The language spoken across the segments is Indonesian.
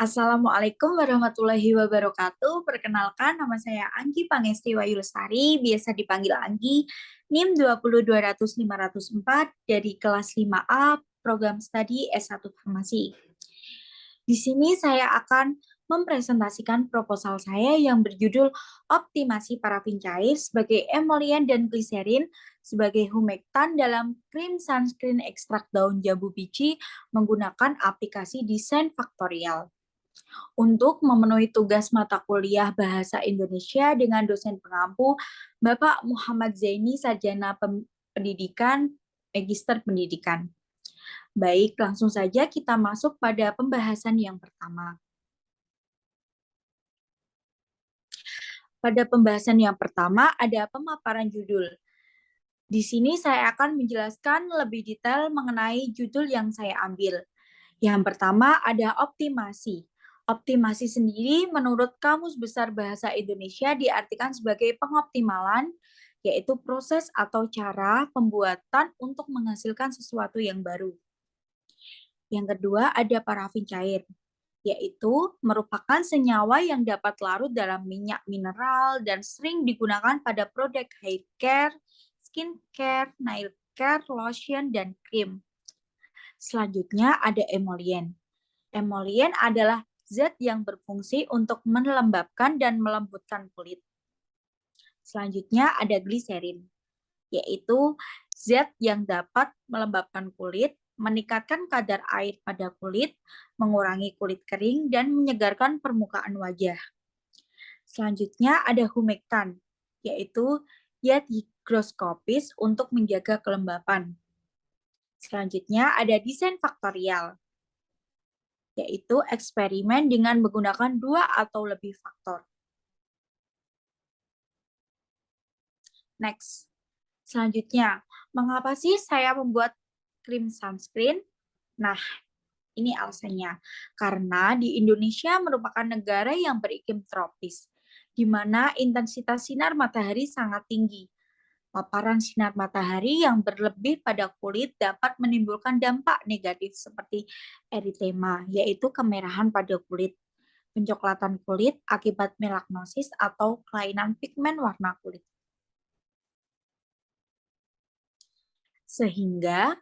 Assalamualaikum warahmatullahi wabarakatuh. Perkenalkan, nama saya Anggi Pangesti Wayulestari, biasa dipanggil Anggi, NIM 20200-504 dari kelas 5A, program studi S1 Farmasi. Di sini saya akan mempresentasikan proposal saya yang berjudul Optimasi Parafin Cair sebagai emollient dan gliserin sebagai humektan dalam krim sunscreen ekstrak daun jambu biji menggunakan aplikasi desain faktorial. Untuk memenuhi tugas mata kuliah Bahasa Indonesia dengan dosen pengampu, Bapak Muhammad Zaini, Sarjana Pendidikan, Magister Pendidikan. Baik, langsung saja kita masuk pada pembahasan yang pertama. Pada pembahasan yang pertama ada pemaparan judul. Di sini saya akan menjelaskan lebih detail mengenai judul yang saya ambil. Yang pertama ada optimasi. Optimasi sendiri menurut Kamus Besar Bahasa Indonesia diartikan sebagai pengoptimalan, yaitu proses atau cara pembuatan untuk menghasilkan sesuatu yang baru. Yang kedua ada parafin cair, yaitu merupakan senyawa yang dapat larut dalam minyak mineral dan sering digunakan pada produk hair care, skin care, nail care, lotion, dan krim. Selanjutnya ada emollient. Emollient adalah zat yang berfungsi untuk melembabkan dan melembutkan kulit. Selanjutnya ada gliserin, yaitu zat yang dapat melembabkan kulit, meningkatkan kadar air pada kulit, mengurangi kulit kering, dan menyegarkan permukaan wajah. Selanjutnya ada humektan, yaitu zat higroskopis untuk menjaga kelembapan. Selanjutnya ada desain faktorial, yaitu eksperimen dengan menggunakan 2 atau lebih faktor. Next. Selanjutnya, mengapa sih saya membuat krim sunscreen? Nah, ini alasannya. Karena di Indonesia merupakan negara yang beriklim tropis, di mana intensitas sinar matahari sangat tinggi. Paparan sinar matahari yang berlebih pada kulit dapat menimbulkan dampak negatif seperti eritema, yaitu kemerahan pada kulit, pencoklatan kulit akibat melanosis atau kelainan pigmen warna kulit. Sehingga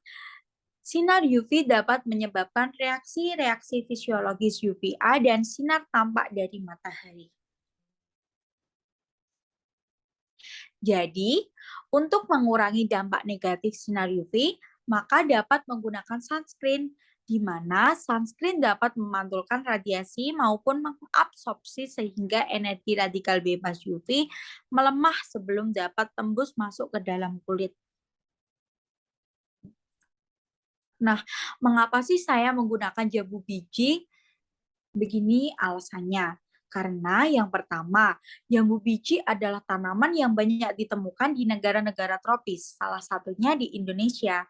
sinar UV dapat menyebabkan reaksi-reaksi fisiologis UVA dan sinar tampak dari matahari. Jadi, untuk mengurangi dampak negatif sinar UV, maka dapat menggunakan sunscreen, di mana sunscreen dapat memantulkan radiasi maupun mengabsorpsi sehingga energi radikal bebas UV melemah sebelum dapat tembus masuk ke dalam kulit. Nah, mengapa sih saya menggunakan jambu biji? Begini alasannya. Karena yang pertama, jambu biji adalah tanaman yang banyak ditemukan di negara-negara tropis, salah satunya di Indonesia.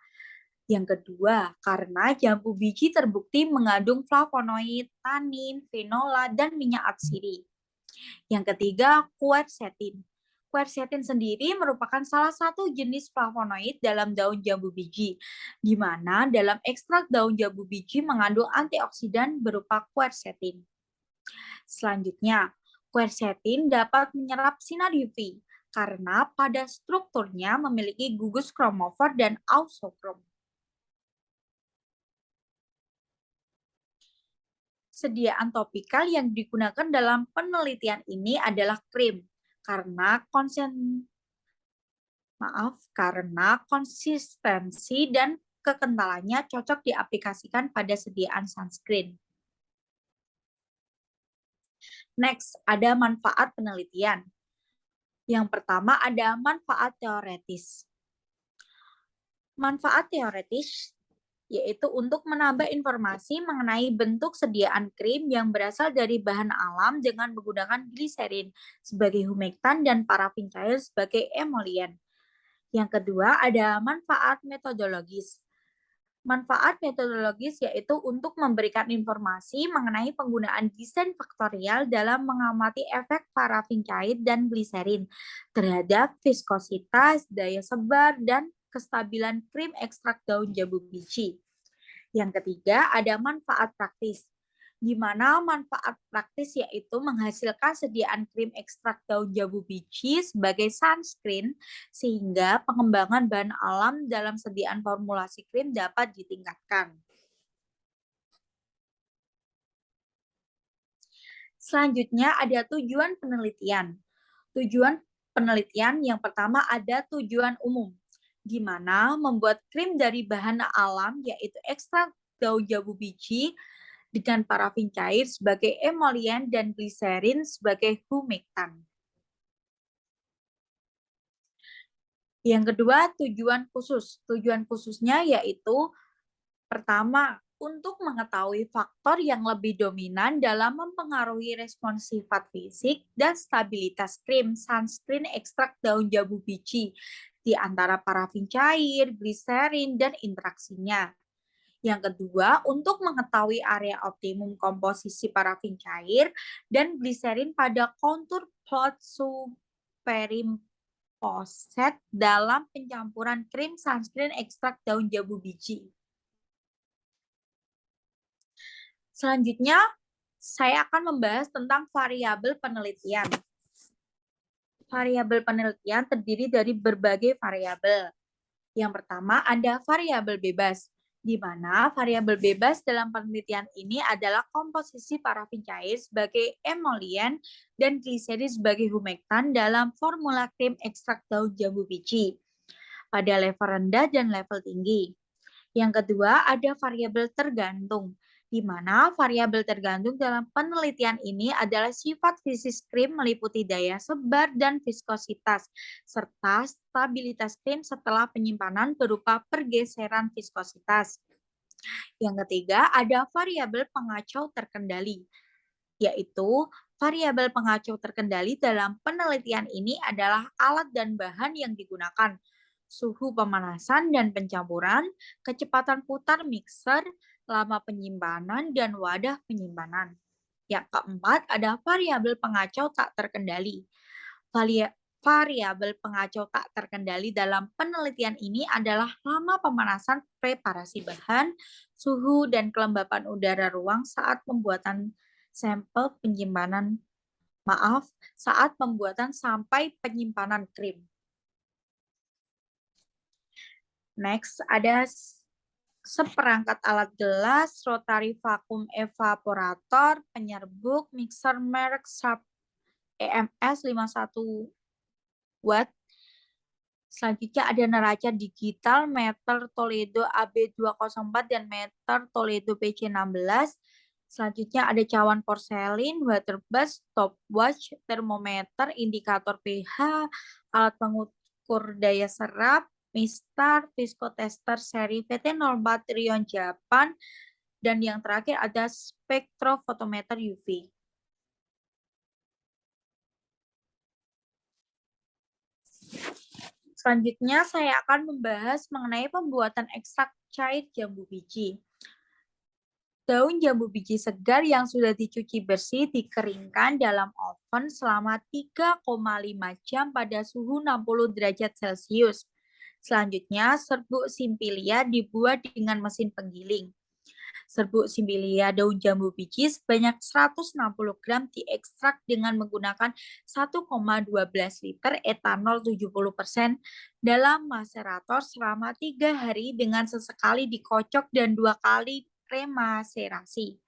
Yang kedua, karena jambu biji terbukti mengandung flavonoid, tanin, fenola, dan minyak atsiri. Yang ketiga, quercetin. Quercetin sendiri merupakan salah satu jenis flavonoid dalam daun jambu biji, di mana dalam ekstrak daun jambu biji mengandung antioksidan berupa quercetin. Selanjutnya, quercetin dapat menyerap sinar UV karena pada strukturnya memiliki gugus kromofor dan auxokrom. Sediaan topikal yang digunakan dalam penelitian ini adalah krim karena konsistensi dan kekentalannya cocok diaplikasikan pada sediaan sunscreen. Next, ada manfaat penelitian. Yang pertama ada manfaat teoretis. Manfaat teoretis yaitu untuk menambah informasi mengenai bentuk sediaan krim yang berasal dari bahan alam dengan menggunakan gliserin sebagai humektan dan parafin cair sebagai emollient. Yang kedua ada manfaat metodologis. Manfaat metodologis yaitu untuk memberikan informasi mengenai penggunaan desain faktorial dalam mengamati efek parafin cair dan gliserin terhadap viskositas, daya sebar, dan kestabilan krim ekstrak daun jambu biji. Yang ketiga, ada manfaat praktis, di mana manfaat praktis yaitu menghasilkan sediaan krim ekstrak daun jambu biji sebagai sunscreen, sehingga pengembangan bahan alam dalam sediaan formulasi krim dapat ditingkatkan. Selanjutnya ada tujuan penelitian. Tujuan penelitian yang pertama ada tujuan umum, di mana membuat krim dari bahan alam yaitu ekstrak daun jambu biji dengan parafin cair sebagai emolien dan gliserin sebagai humektan. Yang kedua, tujuan khusus. Tujuan khususnya yaitu pertama, untuk mengetahui faktor yang lebih dominan dalam mempengaruhi respons sifat fisik dan stabilitas krim sunscreen ekstrak daun jambu biji di antara parafin cair, gliserin, dan interaksinya. Yang kedua, untuk mengetahui area optimum komposisi parafin cair dan gliserin pada kontur plot superimposet dalam pencampuran krim sunscreen ekstrak daun jambu biji. Selanjutnya, saya akan membahas tentang variabel penelitian. Variabel penelitian terdiri dari berbagai variabel. Yang pertama, ada variabel bebas, di mana variabel bebas dalam penelitian ini adalah komposisi parafin cair sebagai emolien dan gliserin sebagai humektan dalam formula krim ekstrak daun jambu biji pada level rendah dan level tinggi. Yang kedua, ada variabel tergantung, di mana variabel tergantung dalam penelitian ini adalah sifat fisik krim meliputi daya sebar dan viskositas, serta stabilitas krim setelah penyimpanan berupa pergeseran viskositas. Yang ketiga, ada variabel pengacau terkendali, yaitu variabel pengacau terkendali dalam penelitian ini adalah alat dan bahan yang digunakan, suhu pemanasan dan pencampuran, kecepatan putar mixer, lama penyimpanan, dan wadah penyimpanan. Yang keempat, ada variabel pengacau tak terkendali. Variabel pengacau tak terkendali dalam penelitian ini adalah lama pemanasan preparasi bahan, suhu, dan kelembapan udara ruang saat pembuatan sampel penyimpanan, saat pembuatan sampai penyimpanan krim. Next, ada seperangkat alat gelas, rotary vacuum evaporator, penyerbuk, mixer merek Sharp EMS 51 watt. Selanjutnya ada neraca digital, meter Toledo AB204 dan meter Toledo PC16. Selanjutnya ada cawan porselin, water bus, stopwatch, termometer, indikator pH, alat pengukur daya serap, mistar, viskotester seri VT04 Rion Japan, dan yang terakhir ada spektrofotometer UV. Selanjutnya saya akan membahas mengenai pembuatan ekstrak cair jambu biji. Daun jambu biji segar yang sudah dicuci bersih dikeringkan dalam oven selama 3,5 jam pada suhu 60 derajat Celcius. Selanjutnya, serbuk simpilia dibuat dengan mesin penggiling. Serbuk simpilia daun jambu biji sebanyak 160 gram diekstrak dengan menggunakan 1,12 liter etanol 70% dalam macerator selama 3 hari dengan sesekali dikocok dan 2 kali remaserasi.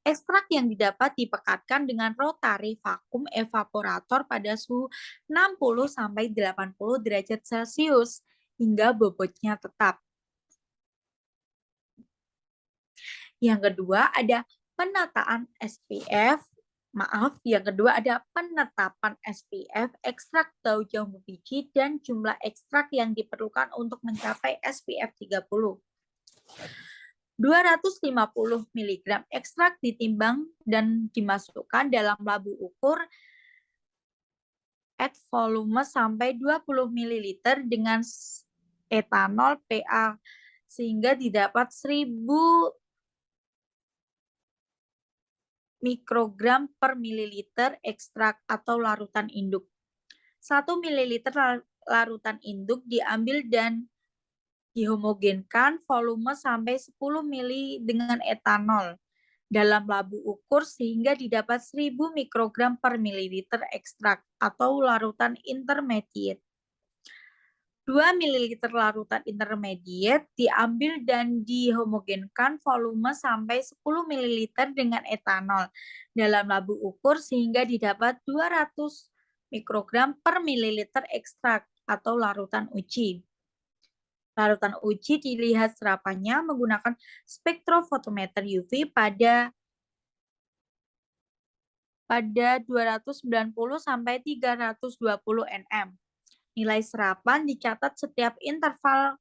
Ekstrak yang didapat dipekatkan dengan rotary vacuum evaporator pada suhu 60-80 derajat Celcius hingga bobotnya tetap. Yang kedua ada penetapan SPF ekstrak daun jambu biji dan jumlah ekstrak yang diperlukan untuk mencapai SPF 30. 250 mg ekstrak ditimbang dan dimasukkan dalam labu ukur add volume sampai 20 ml dengan etanol PA sehingga didapat 1000 mikrogram per mililiter ekstrak atau larutan induk. 1 mililiter larutan induk diambil dan dihomogenkan volume sampai 10 ml dengan etanol dalam labu ukur sehingga didapat 1000 mikrogram per mililiter ekstrak atau larutan intermediate. 2 ml larutan intermediate diambil dan dihomogenkan volume sampai 10 ml dengan etanol dalam labu ukur sehingga didapat 200 mikrogram per mililiter ekstrak atau larutan uji. Larutan uji dilihat serapannya menggunakan spektrofotometer UV pada 290 sampai 320 nm. Nilai serapan dicatat setiap interval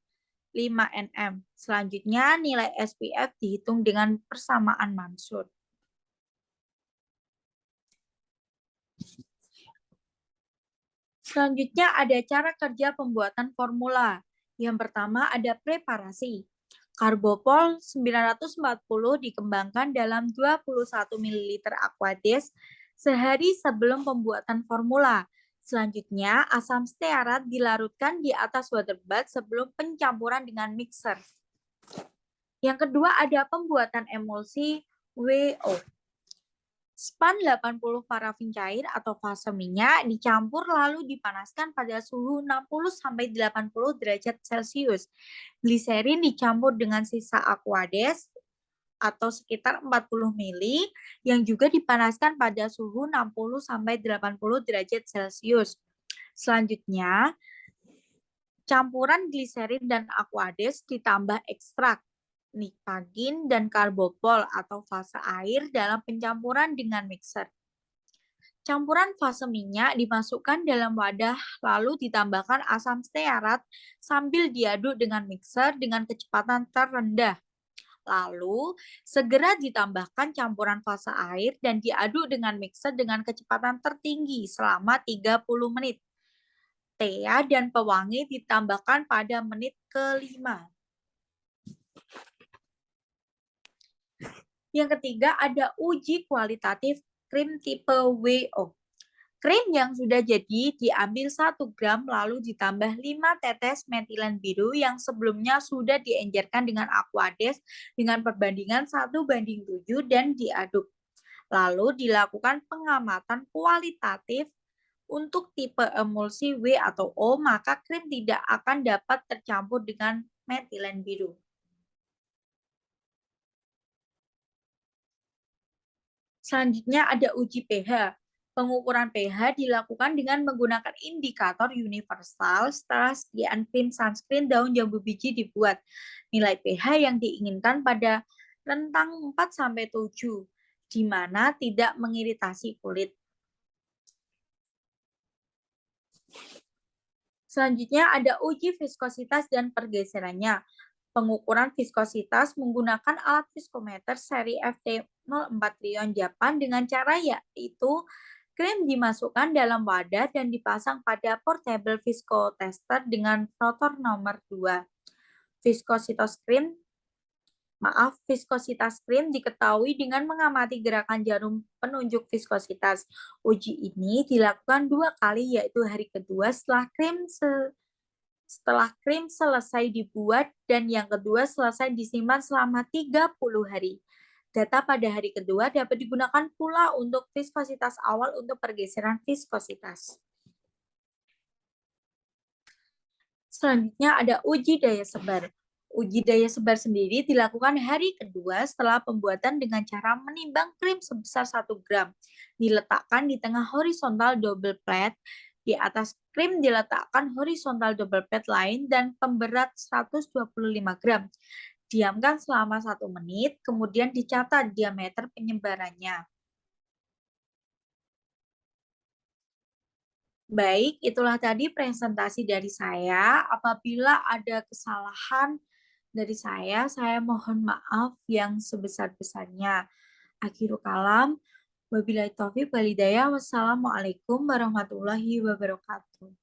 5 nm. Selanjutnya, nilai SPF dihitung dengan persamaan Mansur. Selanjutnya ada cara kerja pembuatan formula. Yang pertama ada preparasi. Karbopol 940 dikembangkan dalam 21 ml Aquades sehari sebelum pembuatan formula. Selanjutnya, asam stearat dilarutkan di atas water bath sebelum pencampuran dengan mixer. Yang kedua ada pembuatan emulsi WO. Span 80 parafin cair atau fase minyak dicampur lalu dipanaskan pada suhu 60-80 derajat Celcius. Gliserin dicampur dengan sisa Aquades atau sekitar 40 ml yang juga dipanaskan pada suhu 60-80 derajat Celcius. Selanjutnya, campuran gliserin dan Aquades ditambah ekstrak nipagin dan karbopol atau fase air dalam pencampuran dengan mixer. Campuran fase minyak dimasukkan dalam wadah lalu ditambahkan asam stearat sambil diaduk dengan mixer dengan kecepatan terendah. Lalu, segera ditambahkan campuran fase air dan diaduk dengan mixer dengan kecepatan tertinggi selama 30 menit. Tea dan pewangi ditambahkan pada menit ke-5. Yang ketiga ada uji kualitatif krim tipe WO. Krim yang sudah jadi diambil 1 gram lalu ditambah 5 tetes metilen biru yang sebelumnya sudah diencerkan dengan Aquades dengan perbandingan 1:7 dan diaduk. Lalu dilakukan pengamatan kualitatif untuk tipe emulsi W atau O, maka krim tidak akan dapat tercampur dengan metilen biru. Selanjutnya ada uji pH. Pengukuran pH dilakukan dengan menggunakan indikator universal setelah sediaan krim sunscreen daun jambu biji dibuat. Nilai pH yang diinginkan pada rentang 4-7, di mana tidak mengiritasi kulit. Selanjutnya ada uji viskositas dan pergeserannya. Pengukuran viskositas menggunakan alat viskometer seri FT04 Rion Japan dengan cara yaitu krim dimasukkan dalam wadah dan dipasang pada portable viskotester dengan rotor nomor 2. Viskositas krim diketahui dengan mengamati gerakan jarum penunjuk viskositas. Uji ini dilakukan 2 kali yaitu hari kedua setelah krim selesai dibuat dan yang kedua selesai disimpan selama 30 hari. Data pada hari kedua dapat digunakan pula untuk viskositas awal untuk pergeseran viskositas. Selanjutnya ada uji daya sebar. Uji daya sebar sendiri dilakukan hari kedua setelah pembuatan dengan cara menimbang krim sebesar 1 gram. Diletakkan di tengah horizontal double plate. Di atas krim diletakkan horizontal double plate lain dan pemberat 125 gram. Diamkan selama 1 menit, kemudian dicatat diameter penyebarannya. Baik, itulah tadi presentasi dari saya. Apabila ada kesalahan dari saya mohon maaf yang sebesar-besarnya. Akhirul kalam, wabillahi taufiq walhidayah. Wassalamualaikum warahmatullahi wabarakatuh.